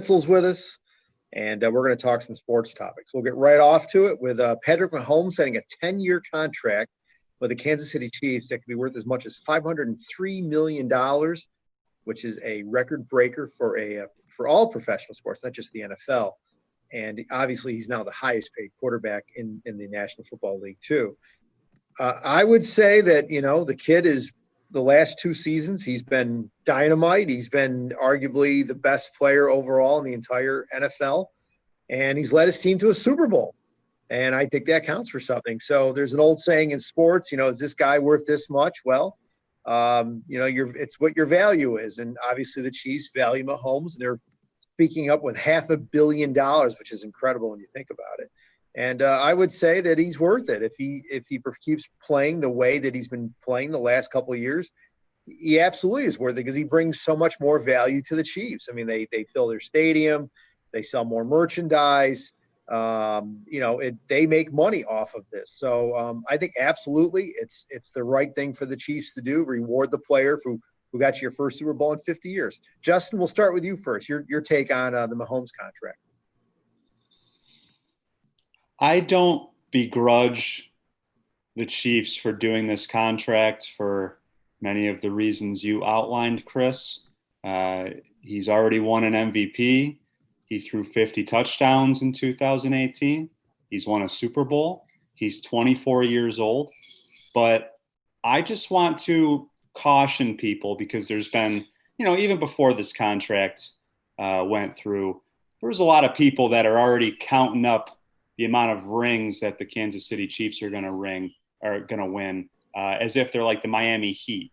Pencil's with us, and we're going to talk some sports topics. We'll get right off to it with Patrick Mahomes signing a 10-year contract with the Kansas City Chiefs that could be worth as much as $503 million, which is a record breaker for all professional sports, not just the NFL. And obviously, he's now the highest paid quarterback in the National Football League, too. I would say that, the kid is the last 2 seasons, he's been dynamite. He's been arguably the best player overall in the entire NFL. And he's led his team to a Super Bowl. And I think that counts for something. So there's an old saying in sports, is this guy worth this much? Well, it's what your value is. And obviously the Chiefs value Mahomes. They're speaking up with $500 million, which is incredible when you think about it. And I would say that he's worth it if he keeps playing the way that he's been playing the last couple of years. He absolutely is worth it because he brings so much more value to the Chiefs. I mean, they fill their stadium, they sell more merchandise. They make money off of this. So I think absolutely it's the right thing for the Chiefs to do. Reward the player who got you your first Super Bowl in 50 years. Justin, we'll start with you first. Your take on the Mahomes contract. I don't begrudge the Chiefs for doing this contract for many of the reasons you outlined, Chris. He's already won an MVP. He threw 50 touchdowns in 2018. He's won a Super Bowl. He's 24 years old. But I just want to caution people because there's been, even before this contract went through, there was a lot of people that are already counting up the amount of rings that the Kansas City Chiefs are going to win, as if they're like the Miami Heat.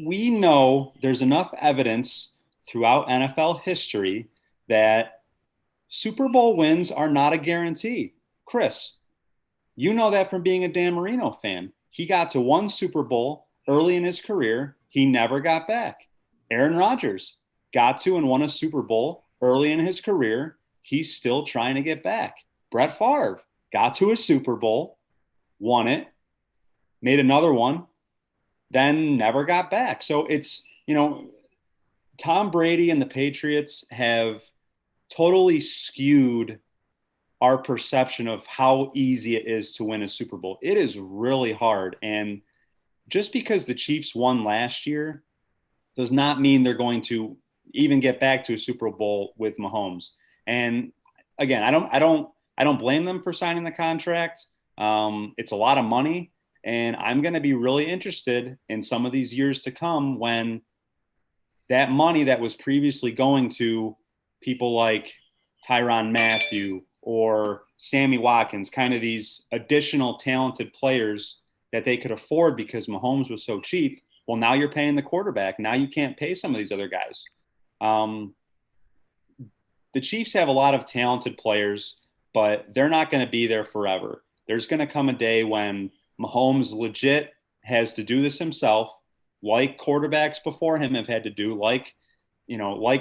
We know there's enough evidence throughout NFL history that Super Bowl wins are not a guarantee. Chris, you know that from being a Dan Marino fan. He got to 1 Super Bowl early in his career. He never got back. Aaron Rodgers got to and won a Super Bowl early in his career. He's still trying to get back. Brett Favre got to a Super Bowl, won it, made another one, then never got back. So it's, Tom Brady and the Patriots have totally skewed our perception of how easy it is to win a Super Bowl. It is really hard. And just because the Chiefs won last year does not mean they're going to even get back to a Super Bowl with Mahomes. And again, I don't blame them for signing the contract. It's a lot of money, and I'm going to be really interested in some of these years to come when that money that was previously going to people like Tyrann Mathieu or Sammy Watkins, kind of these additional talented players that they could afford because Mahomes was so cheap. Well, now you're paying the quarterback. Now you can't pay some of these other guys. The Chiefs have a lot of talented players, but they're not going to be there forever. There's going to come a day when Mahomes legit has to do this himself, like quarterbacks before him have had to do, like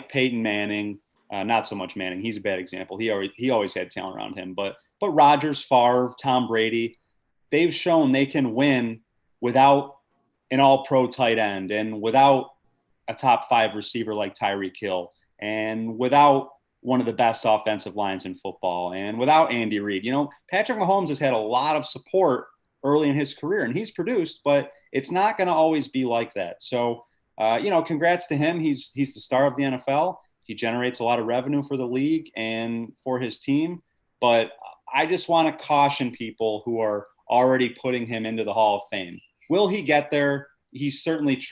Peyton Manning. Not so much Manning. He's a bad example. He always had talent around him. But Rodgers, Favre, Tom Brady, they've shown they can win without an all-pro tight end and without a top 5 receiver like Tyreek Hill and without one of the best offensive lines in football and without Andy Reid. Patrick Mahomes has had a lot of support early in his career and he's produced, but it's not going to always be like that. So, congrats to him. He's the star of the NFL. He generates a lot of revenue for the league and for his team. But I just want to caution people who are already putting him into the Hall of Fame. Will he get there? He's certainly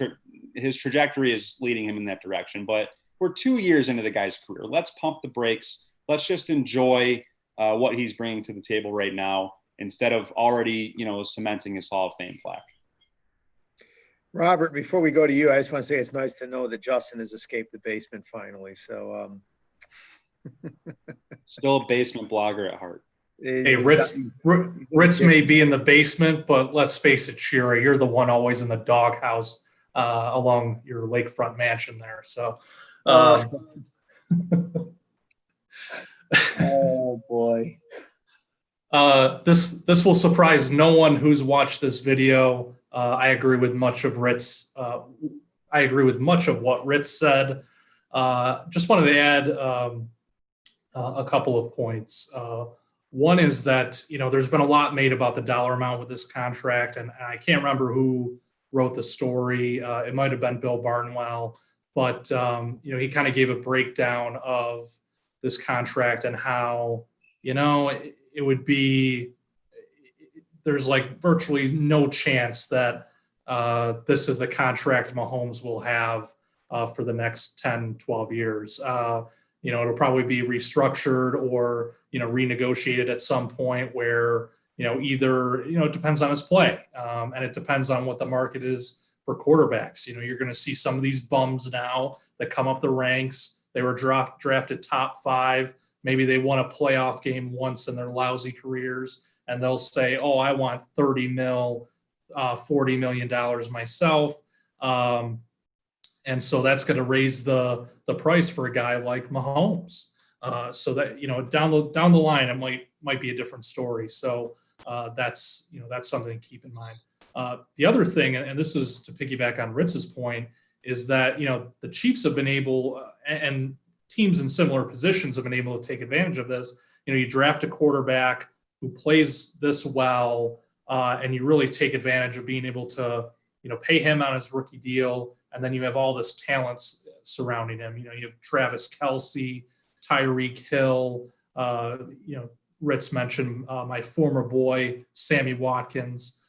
his trajectory is leading him in that direction. But we're 2 years into the guy's career. Let's pump the brakes. Let's just enjoy what he's bringing to the table right now instead of already, cementing his Hall of Fame plaque. Robert, before we go to you, I just want to say it's nice to know that Justin has escaped the basement finally. So, still a basement blogger at heart. Hey, Ritz may be in the basement, but let's face it, Shira, you're the one always in the doghouse along your lakefront mansion there. So, oh boy. This will surprise no one who's watched this video. I agree with much of Ritz. I agree with much of what Rich said. Just wanted to add a couple of points. One is that, there's been a lot made about the dollar amount with this contract, and I can't remember who wrote the story. It might have been Bill Barnwell, but, he kind of gave a breakdown of this contract and how, it would be, there's like virtually no chance that this is the contract Mahomes will have for the next 10, 12 years. It'll probably be restructured or, renegotiated at some point where, either, it depends on his play. And it depends on what the market is for quarterbacks. You're going to see some of these bums now that come up the ranks. They were drafted top 5. Maybe they won a playoff game once in their lousy careers, and they'll say, oh, I want 30 mil, $40 million myself. And so that's going to raise the price for a guy like Mahomes. So that, down the line, it might be a different story. So that's something to keep in mind. The other thing, and this is to piggyback on Ritz's point, is that, the Chiefs have been able, and teams in similar positions have been able to take advantage of this. You draft a quarterback who plays this well, and you really take advantage of being able to, pay him on his rookie deal. And then you have all this talent surrounding him. You have Travis Kelce, Tyreek Hill. Ritz mentioned my former boy, Sammy Watkins.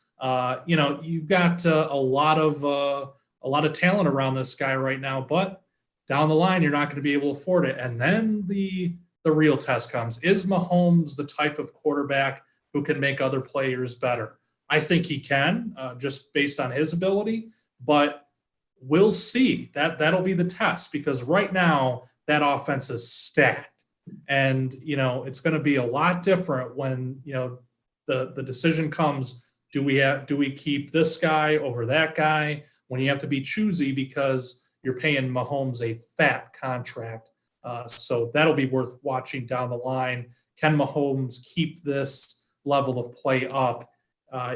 You've got a lot of talent around this guy right now, but down the line, you're not going to be able to afford it. And then the real test comes. Is Mahomes the type of quarterback who can make other players better? I think he can, just based on his ability, but we'll see. That'll be the test, because right now that offense is stacked. And, it's going to be a lot different when, the decision comes, do we keep this guy over that guy, when you have to be choosy because you're paying Mahomes a fat contract. So that'll be worth watching down the line. Can Mahomes keep this level of play up,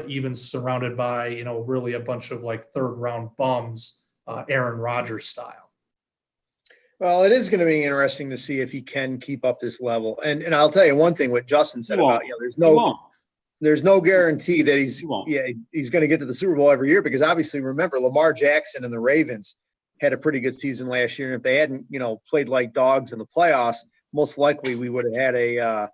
even surrounded by, really a bunch of like third round bums, Aaron Rodgers style? Well, it is going to be interesting to see if he can keep up this level. And I'll tell you one thing, what Justin said about, there's no guarantee that he's going to get to the Super Bowl every year, because obviously, remember, Lamar Jackson and the Ravens had a pretty good season last year. And if they hadn't, played like dogs in the playoffs, most likely we would have had a,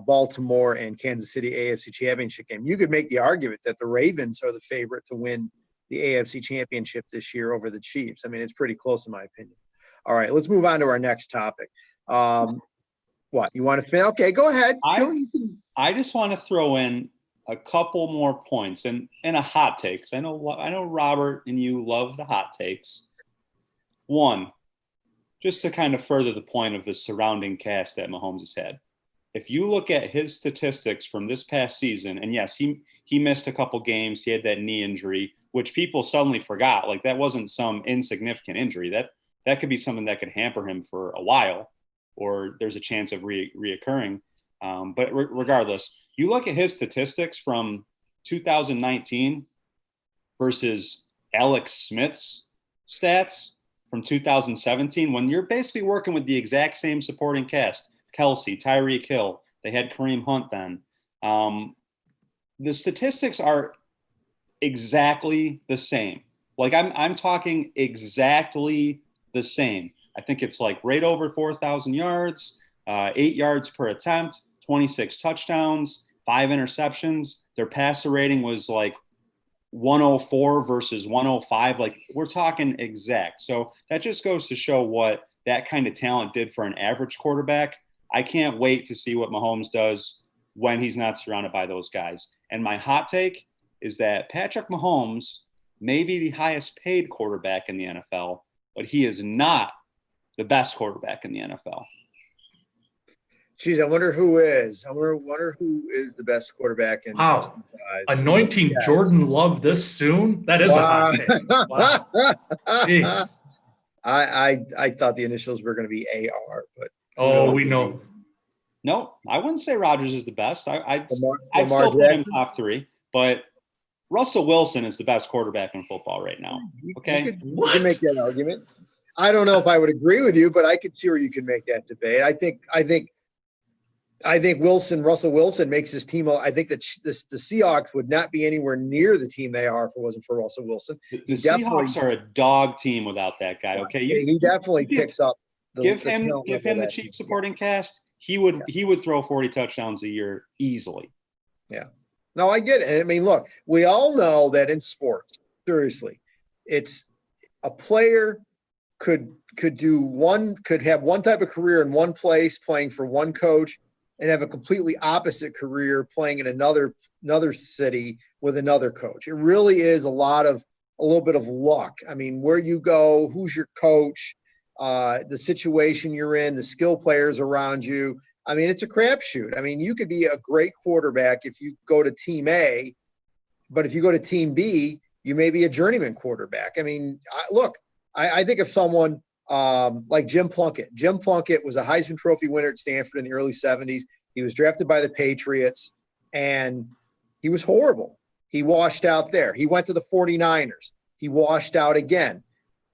Baltimore and Kansas City AFC championship game. You could make the argument that the Ravens are the favorite to win the AFC championship this year over the Chiefs. I mean, it's pretty close in my opinion. All right, let's move on to our next topic. What, you want to finish? Okay, go ahead. I just want to throw in a couple more points and a hot take, because I know Robert and you love the hot takes. One, just to kind of further the point of the surrounding cast that Mahomes has had. If you look at his statistics from this past season, and yes, he missed a couple games. He had that knee injury, which people suddenly forgot. Like, that wasn't some insignificant injury. That could be something that could hamper him for a while, or there's a chance of reoccurring. But regardless, you look at his statistics from 2019 versus Alex Smith's stats from 2017, when you're basically working with the exact same supporting cast, Kelce, Tyreek Hill, they had Kareem Hunt then. The statistics are exactly the same. Like, I'm talking exactly the same. I think it's like right over 4,000 yards, 8 yards per attempt, 26 touchdowns, 5 interceptions. Their passer rating was like 104 versus 105. Like, we're talking exact. So that just goes to show what that kind of talent did for an average quarterback. I can't wait to see what Mahomes does when he's not surrounded by those guys. And my hot take is that Patrick Mahomes may be the highest paid quarterback in the NFL, but he is not the best quarterback in the NFL. Geez, I wonder who is. I wonder who is the best quarterback in. Wow. Anointing Jordan Love this soon? That is a hot take. Wow. Jeez. I thought the initials were going to be AR, but we know. No, I wouldn't say Rodgers is the best. I'd Lamar still put him Jackson? top 3, but Russell Wilson is the best quarterback in football right now. Okay. You can make that argument. I don't know if I would agree with you, but I could see where you can make that debate. I think Russell Wilson makes his team. I think that the Seahawks would not be anywhere near the team they are if it wasn't for Russell Wilson. The Seahawks are a dog team without that guy. Okay. He definitely picks up. Give him the Chief supporting cast. He would throw 40 touchdowns a year easily. Yeah. No, I get it. I mean, look, we all know that in sports, seriously, it's a player could have one type of career in one place playing for one coach and have a completely opposite career playing in another city with another coach. It really is a little bit of luck. I mean, where you go, who's your coach, the situation you're in, the skill players around you. I mean, it's a crapshoot. I mean, you could be a great quarterback if you go to team A, but if you go to team B, you may be a journeyman quarterback. I mean, I think of someone like Jim Plunkett. Jim Plunkett was a Heisman Trophy winner at Stanford in the early 70s. He was drafted by the Patriots, and he was horrible. He washed out there. He went to the 49ers. He washed out again.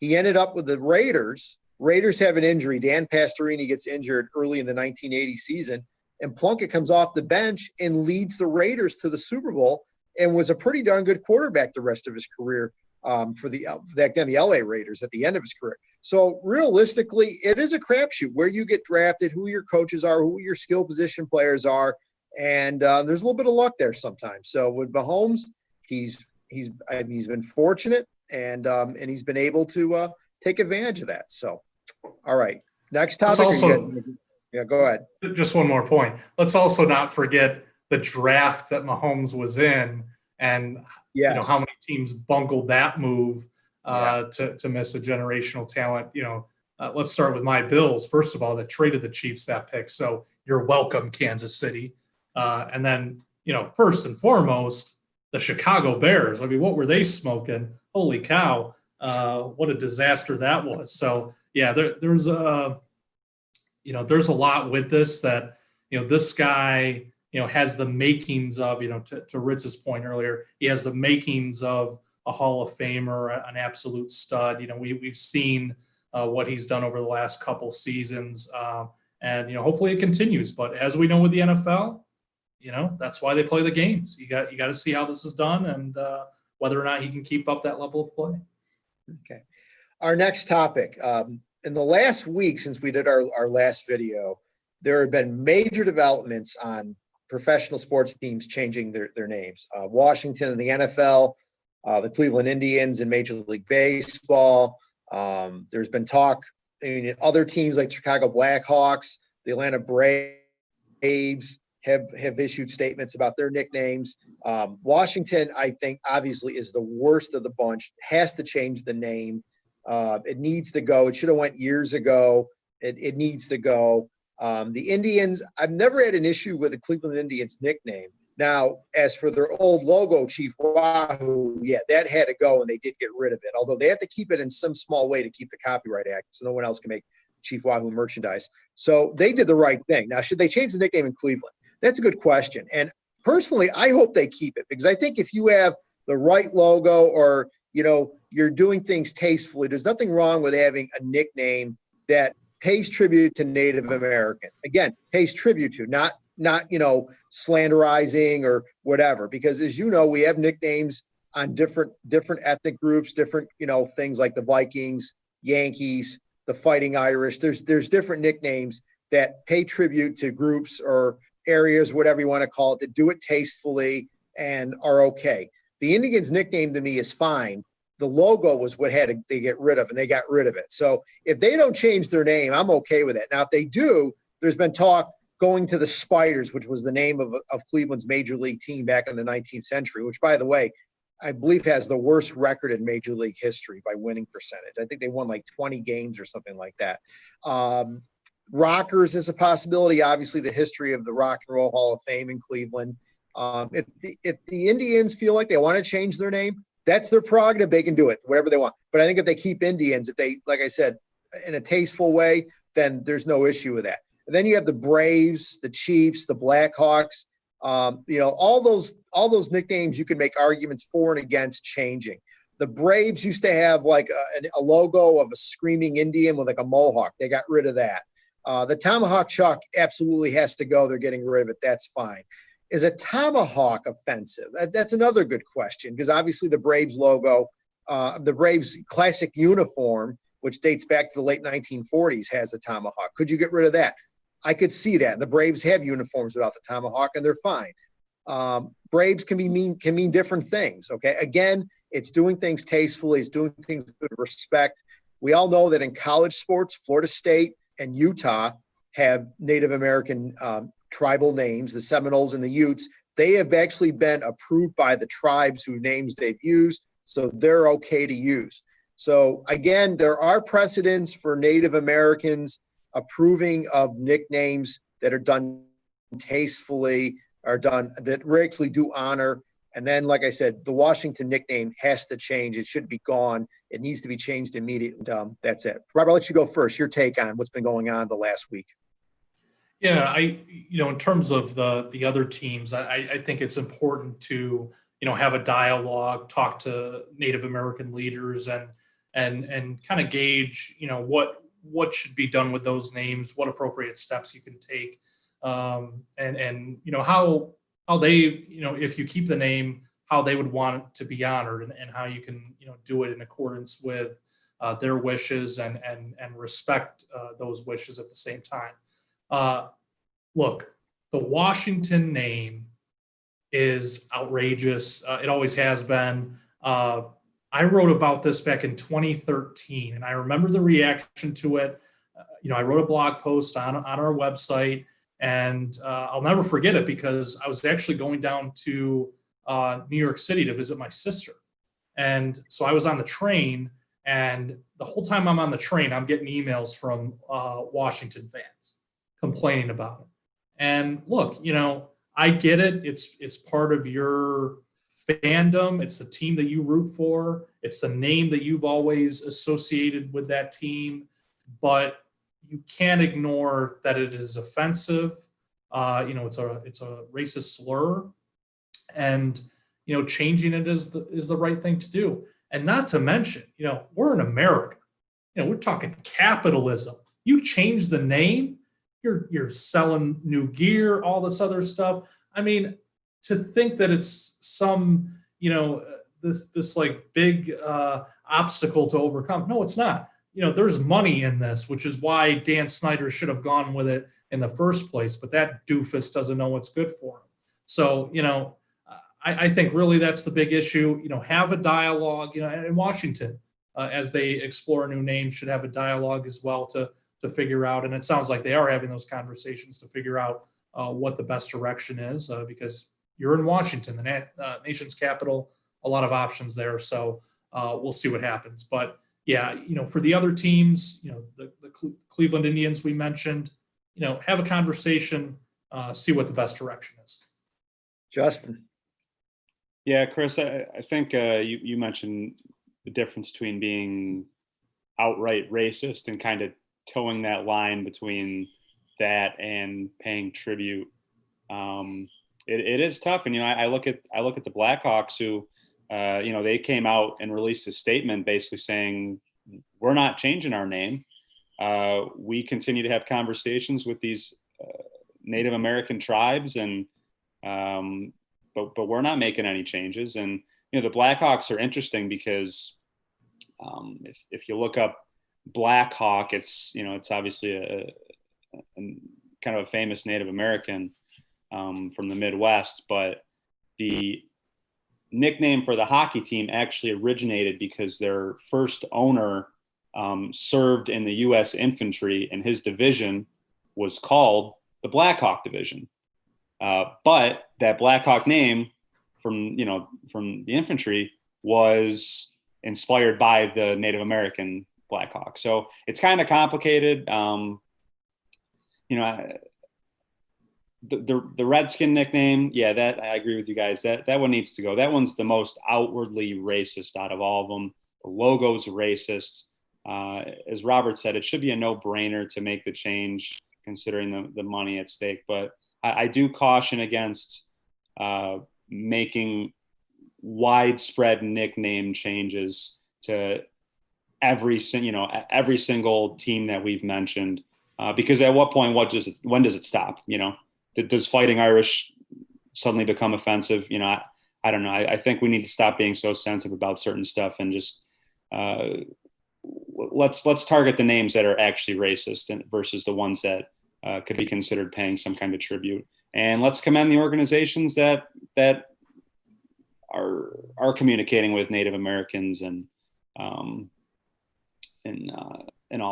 He ended up with the Raiders. Raiders have an injury. Dan Pastorini gets injured early in the 1980 season, and Plunkett comes off the bench and leads the Raiders to the Super Bowl and was a pretty darn good quarterback the rest of his career for the LA Raiders at the end of his career. So realistically, it is a crapshoot where you get drafted, who your coaches are, who your skill position players are, and there's a little bit of luck there sometimes. So with Mahomes, he's been fortunate and he's been able to take advantage of that. So. All right. Next topic. Go ahead. Just one more point. Let's also not forget the draft that Mahomes was in, and how many teams bungled that move to miss a generational talent. Let's start with my Bills. First of all, that traded the Chiefs that pick. So you're welcome, Kansas City. And then, first and foremost, the Chicago Bears. I mean, what were they smoking? Holy cow. What a disaster that was. So, yeah, there's a lot with this that, this guy, has the makings of, to Ritz's point earlier, he has the makings of a Hall of Famer, an absolute stud. We've seen what he's done over the last couple seasons, and hopefully it continues. But as we know with the NFL, that's why they play the games. You got to see how this is done and whether or not he can keep up that level of play. Okay. Our next topic. In the last week since we did our last video, there have been major developments on professional sports teams changing their names. Washington in the NFL, the Cleveland Indians in Major League Baseball. There's been talk in other teams like Chicago Blackhawks, the Atlanta Braves have issued statements about their nicknames. Washington, I think, obviously is the worst of the bunch, has to change the name. It needs to go. It should have went years ago. It needs to go. The Indians, I've never had an issue with the Cleveland Indians nickname. Now, as for their old logo, Chief Wahoo, yeah, that had to go, and they did get rid of it. Although they have to keep it in some small way to keep the copyright act, so no one else can make Chief Wahoo merchandise. So they did the right thing. Now, should they change the nickname in Cleveland? That's a good question. And personally, I hope they keep it, because I think if you have the right logo or, you're doing things tastefully, there's nothing wrong with having a nickname that pays tribute to Native American. Again, pays tribute to, not slanderizing or whatever, because as you know, we have nicknames on different ethnic groups, different, things like the Vikings, Yankees, the Fighting Irish. There's different nicknames that pay tribute to groups or areas, whatever you want to call it, that do it tastefully and are okay. The Indians' nickname to me is fine. The logo was what they get rid of, and they got rid of it. So if they don't change their name, I'm okay with it. Now, if they do, there's been talk going to the Spiders, which was the name of Cleveland's major league team back in the 19th century, which, by the way, I believe has the worst record in major league history by winning percentage. I think they won like 20 games or something like that. Rockers is a possibility. Obviously, the history of the Rock and Roll Hall of Fame in Cleveland. If the Indians feel like they want to change their name, that's their prerogative. They can do it, whatever they want. But I think if they keep Indians, if they, like I said, in a tasteful way, then there's no issue with that. And then you have the Braves, the Chiefs, the Blackhawks. All those nicknames you can make arguments for and against changing. The Braves used to have like a logo of a screaming Indian with like a mohawk. They got rid of that. The tomahawk chalk absolutely has to go. They're getting rid of it. That's fine. Is a tomahawk offensive? That's another good question, because obviously the Braves logo, the Braves classic uniform, which dates back to the late 1940s, has a tomahawk. Could you get rid of that? I could see that. The Braves have uniforms without the tomahawk, and they're fine. Braves can mean different things. Okay. Again, it's doing things tastefully. It's doing things with respect. We all know that in college sports, Florida State and Utah have Native American tribal names, the Seminoles and the Utes. They have actually been approved by the tribes whose names they've used, so they're okay to use. So again, there are precedents for Native Americans approving of nicknames that are done tastefully, are done that actually do honor. And then, like I said, the Washington nickname has to change. It should be gone. It needs to be changed immediately. That's it. Robert, I'll let you go first. Your take on what's been going on the last week. Yeah, in terms of the other teams, I think it's important to, have a dialogue, talk to Native American leaders, and kind of gauge, what should be done with those names, what appropriate steps you can take, and how they, if you keep the name, how they would want it to be honored, and how you can, do it in accordance with their wishes, and respect those wishes at the same time. Look, the Washington name is outrageous. It always has been. I wrote about this back in 2013, and I remember the reaction to it. I wrote a blog post on our website, and I'll never forget it, because I was actually going down to New York City to visit my sister. And so I was on the train, and the whole time I'm on the train, I'm getting emails from Washington fans complaining about it. And look, I get it. It's part of your fandom. It's the team that you root for. It's the name that you've always associated with that team. But you can't ignore that it is offensive. It's a racist slur, and changing it is the right thing to do. And not to mention, we're in America. We're talking capitalism. You change the name, you're selling new gear, all this other stuff. I mean, to think that it's some, this like big obstacle to overcome. No, it's not. There's money in this, which is why Dan Snyder should have gone with it in the first place. But that doofus doesn't know what's good for him. So, I think really that's the big issue. Have a dialogue. And Washington, as they explore a new name, should have a dialogue as well to figure out. And it sounds like they are having those conversations to figure out what the best direction is, because you're in Washington, the nation's capital, a lot of options there. So we'll see what happens. But yeah, for the other teams, the Cleveland Indians we mentioned, have a conversation, see what the best direction is. Justin. Yeah, Chris, I think you mentioned the difference between being outright racist and kind of towing that line between that and paying tribute. It is tough. And, I look at the Blackhawks, who, they came out and released a statement basically saying, we're not changing our name. We continue to have conversations with these Native American tribes, and but we're not making any changes. And, the Blackhawks are interesting because if you look up Black Hawk, it's obviously a kind of a famous Native American from the Midwest, but the nickname for the hockey team actually originated because their first owner served in the U.S. infantry, and his division was called the Black Hawk Division. But that Black Hawk name from the infantry was inspired by the Native American Black Hawk. So it's kind of complicated. The Redskin nickname, yeah, that I agree with you guys. That one needs to go. That one's the most outwardly racist out of all of them. The logo's racist. As Robert said, it should be a no-brainer to make the change, considering the money at stake. But I do caution against making widespread nickname changes to every single team that we've mentioned. Because at what point, when does it stop? Does Fighting Irish suddenly become offensive? I don't know. I think we need to stop being so sensitive about certain stuff and just let's target the names that are actually racist versus the ones that could be considered paying some kind of tribute. And let's commend the organizations that are communicating with Native Americans and all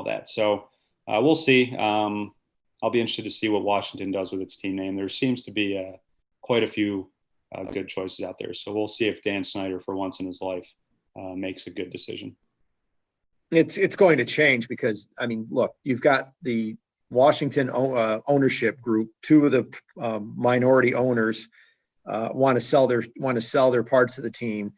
that. So we'll see. I'll be interested to see what Washington does with its team name. There seems to be quite a few good choices out there. So we'll see if Dan Snyder, for once in his life, makes a good decision. It's going to change because, I mean, look, you've got the Washington ownership group. Two of the minority owners want to sell their parts of the team.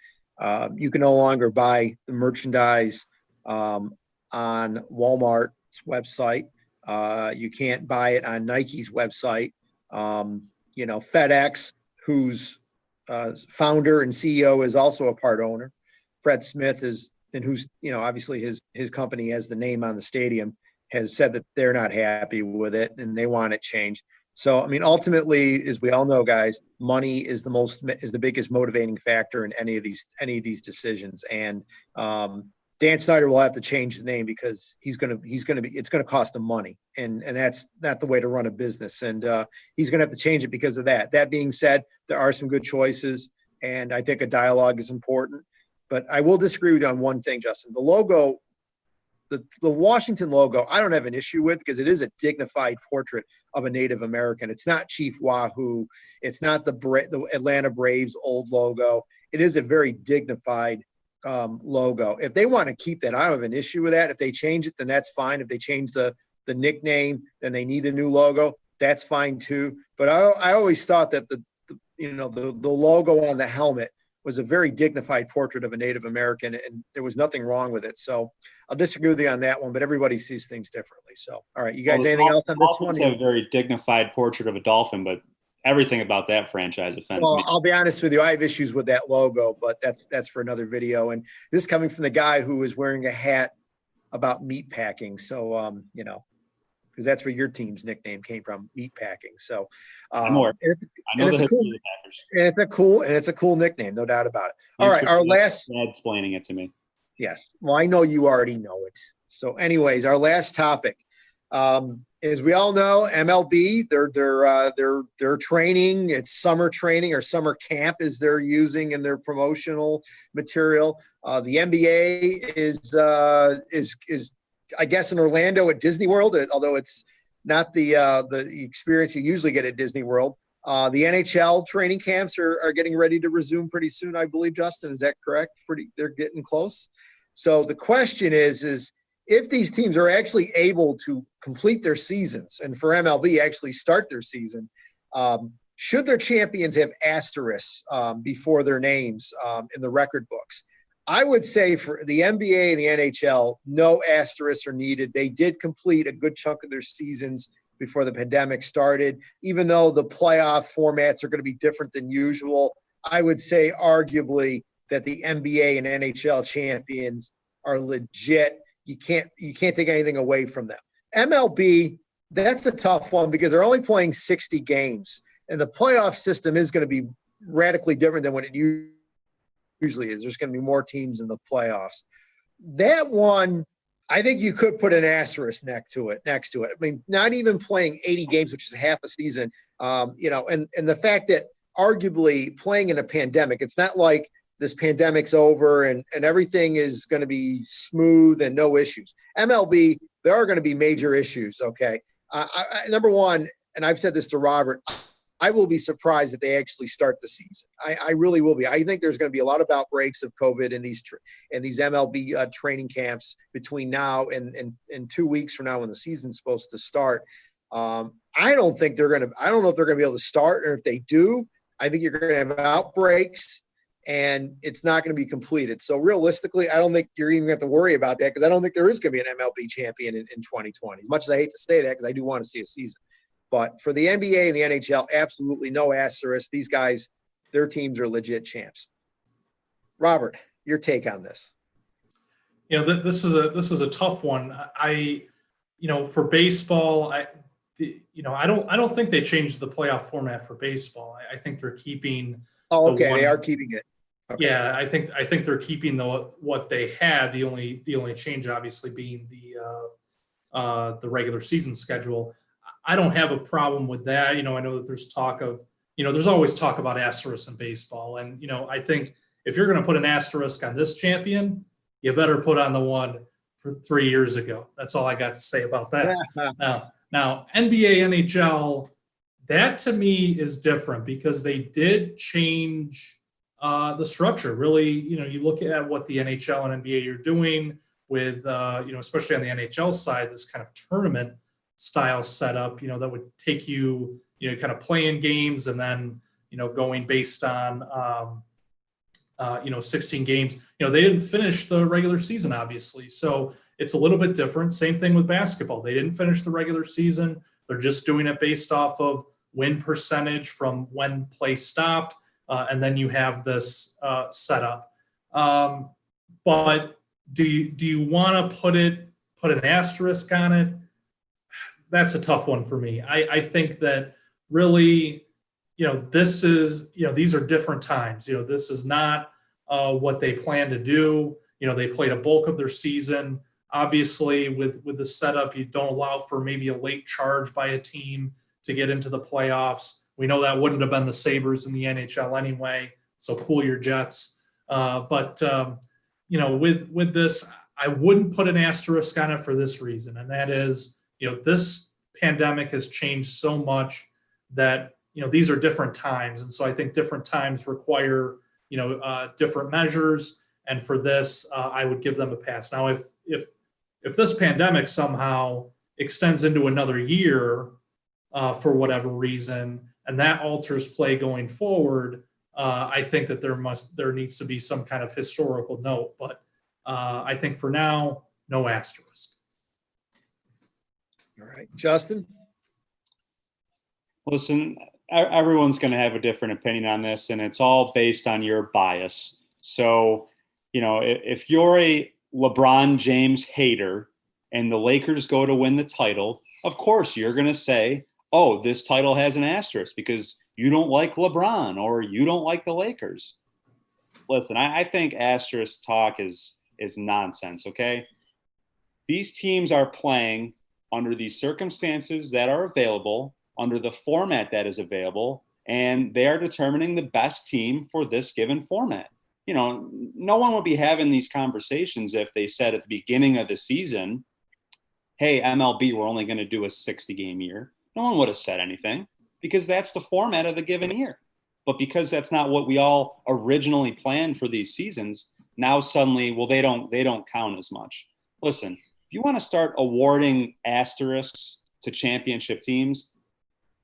You can no longer buy the merchandise on Walmart's website. You can't buy it on Nike's website. FedEx, whose founder and CEO is also a part owner, Fred Smith who's obviously his company has the name on the stadium, has said that they're not happy with it and they want it changed. So, I mean, ultimately, as we all know, guys, money is the biggest motivating factor in any of these decisions. And Dan Snyder will have to change the name because it's going to cost him money. And that's not the way to run a business. And he's going to have to change it because of that. That being said, there are some good choices. And I think a dialogue is important. But I will disagree with you on one thing, Justin. The logo, the Washington logo, I don't have an issue with because it is a dignified portrait of a Native American. It's not Chief Wahoo. It's not the Atlanta Braves old logo. It is a very dignified logo. If they want to keep that, I don't have an issue with that. If they change it, then that's fine. If they change the nickname, then they need a new logo. That's fine too. But I always thought that the logo on the helmet was a very dignified portrait of a Native American, and there was nothing wrong with it. So I'll disagree with you on that one, but everybody sees things differently. So, all right, you guys, anything else on this one? Dolphins have a very dignified portrait of a dolphin, but everything about that franchise offends me. I'll be honest with you. I have issues with that logo, but that's for another video. And this is coming from the guy who was wearing a hat about meat packing. So, because that's where your team's nickname came from, meat packing. So, it's a cool nickname, no doubt about it. All right, our last explaining it to me. Yes, well, I know you already know it. So, anyways, our last topic. As we all know, MLB, they're training. It's summer training or summer camp as they're using in their promotional material. The NBA is I guess in Orlando at Disney World, although it's not the experience you usually get at Disney World. The NHL training camps are getting ready to resume pretty soon, I believe, Justin. Is that correct? They're getting close. So the question is if these teams are actually able to complete their seasons and for MLB actually start their season, should their champions have asterisks before their names in the record books? I would say for the NBA and the NHL, no asterisks are needed. They did complete a good chunk of their seasons before the pandemic started. Even though the playoff formats are going to be different than usual, I would say arguably that the NBA and NHL champions are legit. You can't take anything away from them. MLB, that's a tough one because they're only playing 60 games, and the playoff system is going to be radically different than what it usually is. There's going to be more teams in the playoffs. That one, I think you could put an asterisk next to it. I mean, not even playing 80 games, which is half a season, and the fact that arguably playing in a pandemic, it's not like this pandemic's over and everything is going to be smooth and no issues. MLB, there are going to be major issues, okay? Number one, and I've said this to Robert, I will be surprised if they actually start the season. I really will be. I think there's going to be a lot of outbreaks of COVID in these MLB training camps between now and 2 weeks from now when the season's supposed to start. I don't know if they're going to be able to start, or if they do, I think you're going to have outbreaks and it's not going to be completed. So realistically, I don't think you're even going to have to worry about that, because I don't think there is going to be an MLB champion in 2020. As much as I hate to say that, because I do want to see a season. But for the NBA and the NHL, absolutely no asterisk. These guys, their teams are legit champs. Robert, your take on this? This is a tough one. For baseball, I don't think they changed the playoff format for baseball. I think they're keeping Oh, the okay, one. they are keeping it. Okay. Yeah, I think they're keeping what they had. The only change, obviously, being the regular season schedule. I don't have a problem with that. I know that there's talk of, there's always talk about asterisks in baseball. And, I think if you're going to put an asterisk on this champion, you better put on the one for 3 years ago. That's all I got to say about that. Now, NBA, NHL, that to me is different because they did change the structure. Really, you look at what the NHL and NBA are doing with, especially on the NHL side, this kind of tournament style setup, that would take you, kind of playing games and then, going based on, 16 games. They didn't finish the regular season, obviously. So it's a little bit different. Same thing with basketball. They didn't finish the regular season. They're just doing it based off of win percentage from when play stopped. And then you have this setup. But do you want to put an asterisk on it? That's a tough one for me. I think that really, this is, these are different times. This is not what they plan to do. They played a bulk of their season. Obviously, with the setup, you don't allow for maybe a late charge by a team to get into the playoffs. We know that wouldn't have been the Sabres in the NHL anyway, so cool your jets. But with this, I wouldn't put an asterisk on it for this reason, and that is, this pandemic has changed so much that, these are different times. And so I think different times require, different measures. And for this, I would give them a pass. Now, if this pandemic somehow extends into another year for whatever reason, and that alters play going forward, I think that there needs to be some kind of historical note. But I think for now, no asterisk. All right, Justin. Listen, everyone's going to have a different opinion on this, and it's all based on your bias. So, if you're a LeBron James hater and the Lakers go to win the title, of course you're going to say, oh, this title has an asterisk because you don't like LeBron or you don't like the Lakers. Listen, I think asterisk talk is nonsense, okay? These teams are playing under the circumstances that are available, under the format that is available, and they are determining the best team for this given format. No one would be having these conversations if they said at the beginning of the season, hey, MLB, we're only going to do a 60-game year. No one would have said anything because that's the format of the given year. But because that's not what we all originally planned for these seasons, now suddenly, well, they don't count as much. Listen, if you want to start awarding asterisks to championship teams,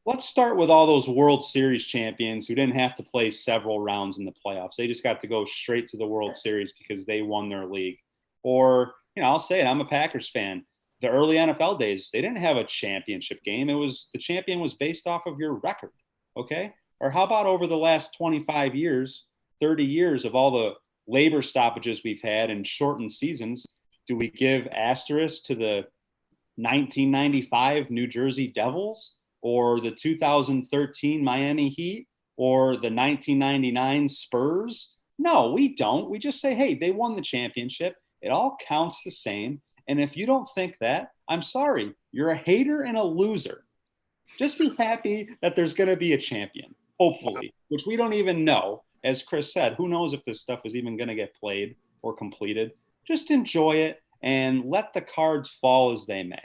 let's start with all those World Series champions who didn't have to play several rounds in the playoffs. They just got to go straight to the World Series because they won their league. Or, I'll say it, I'm a Packers fan. The early NFL days, they didn't have a championship game. The champion was based off of your record, okay? Or how about over the last 25 years, 30 years of all the labor stoppages we've had and shortened seasons? Do we give asterisks to the 1995 New Jersey Devils or the 2013 Miami Heat or the 1999 Spurs? No, we don't. We just say, hey, they won the championship. It all counts the same. And if you don't think that, I'm sorry, you're a hater and a loser. Just be happy that there's going to be a champion, hopefully, which we don't even know. As Chris said, who knows if this stuff is even going to get played or completed. Just enjoy it and let the cards fall as they may.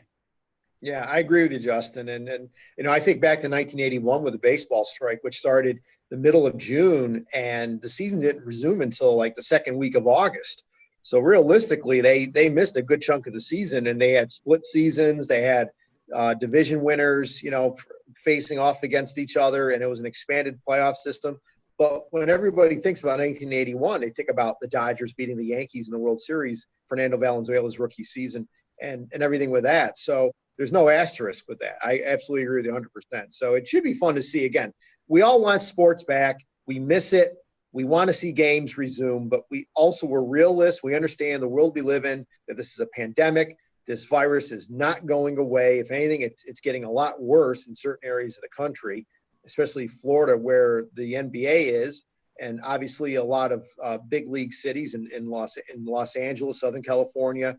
Yeah, I agree with you, Justin. And I think back to 1981 with the baseball strike, which started the middle of June, and the season didn't resume until like the second week of August. So realistically, they missed a good chunk of the season, and they had split seasons. They had division winners, facing off against each other, and it was an expanded playoff system. But when everybody thinks about 1981, they think about the Dodgers beating the Yankees in the World Series, Fernando Valenzuela's rookie season, and everything with that. So there's no asterisk with that. I absolutely agree with you 100%. So it should be fun to see. Again, we all want sports back. We miss it. We want to see games resume, but we're realists. We understand the world we live in, that this is a pandemic. This virus is not going away. If anything, it's getting a lot worse in certain areas of the country, especially Florida, where the NBA is, and obviously a lot of big league cities in Los Angeles, Southern California,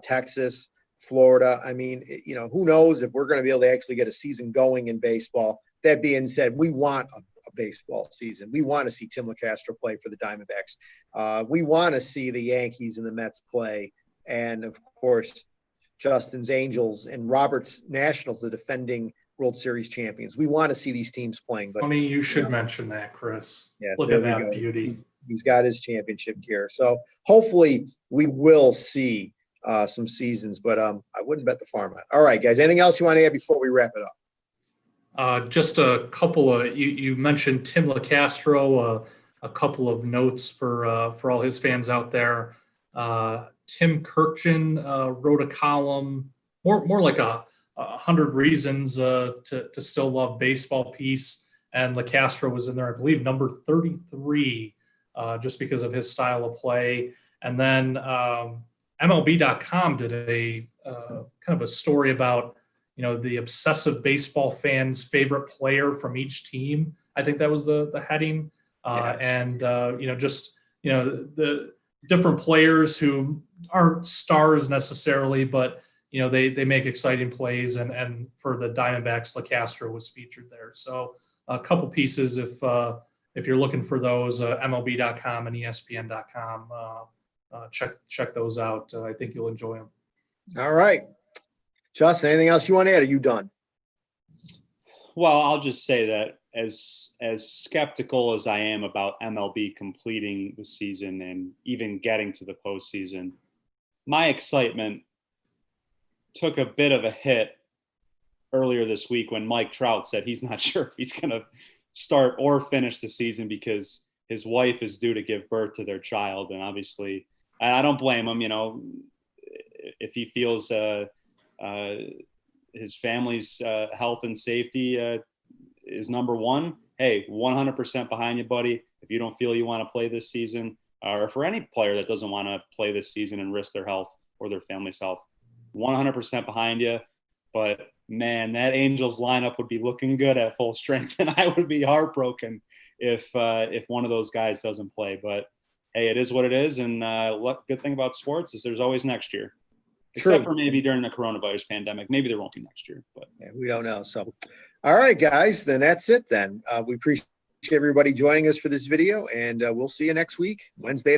Texas, Florida. I mean, who knows if we're going to be able to actually get a season going in baseball. That being said, we want a baseball season. We want to see Tim LeCastro play for the Diamondbacks. We want to see the Yankees and the Mets play. And of course, Justin's Angels and Robert's Nationals, the defending World Series champions. We want to see these teams playing. But you should mention that, Chris. Yeah, look at that beauty. He's got his championship gear. So hopefully we will see some seasons, but I wouldn't bet the farm on it. All right, guys. Anything else you want to add before we wrap it up? Just a couple of you mentioned Tim LeCastro. A couple of notes for all his fans out there. Tim Kirkjian wrote a column, more like a 100 reasons to still love baseball piece, and LeCastro was in there, I believe, number 33, just because of his style of play. And then MLB.com did a kind of a story about the obsessive baseball fans' favorite player from each team. I think that was the heading. And the different players who aren't stars necessarily, but they make exciting plays. And for the Diamondbacks, LeCastro was featured there. So a couple pieces if you're looking for those, MLB.com and ESPN.com. Check those out. I think you'll enjoy them. All right. Justin, anything else you want to add? Are you done? Well, I'll just say that as skeptical as I am about MLB completing the season and even getting to the postseason, my excitement took a bit of a hit earlier this week when Mike Trout said he's not sure if he's going to start or finish the season because his wife is due to give birth to their child. And obviously, I don't blame him, if he feels his family's health and safety is number one. Hey, 100% behind you, buddy. If you don't feel you want to play this season, or for any player that doesn't want to play this season and risk their health or their family's health, 100% behind you. But man, that Angels lineup would be looking good at full strength, and I would be heartbroken if one of those guys doesn't play. But hey, it is what it is, and good thing about sports is there's always next year. Except for maybe during the coronavirus pandemic. Maybe there won't be next year, but yeah, we don't know. So, all right, guys, then that's it then. We appreciate everybody joining us for this video, and we'll see you next week, Wednesday.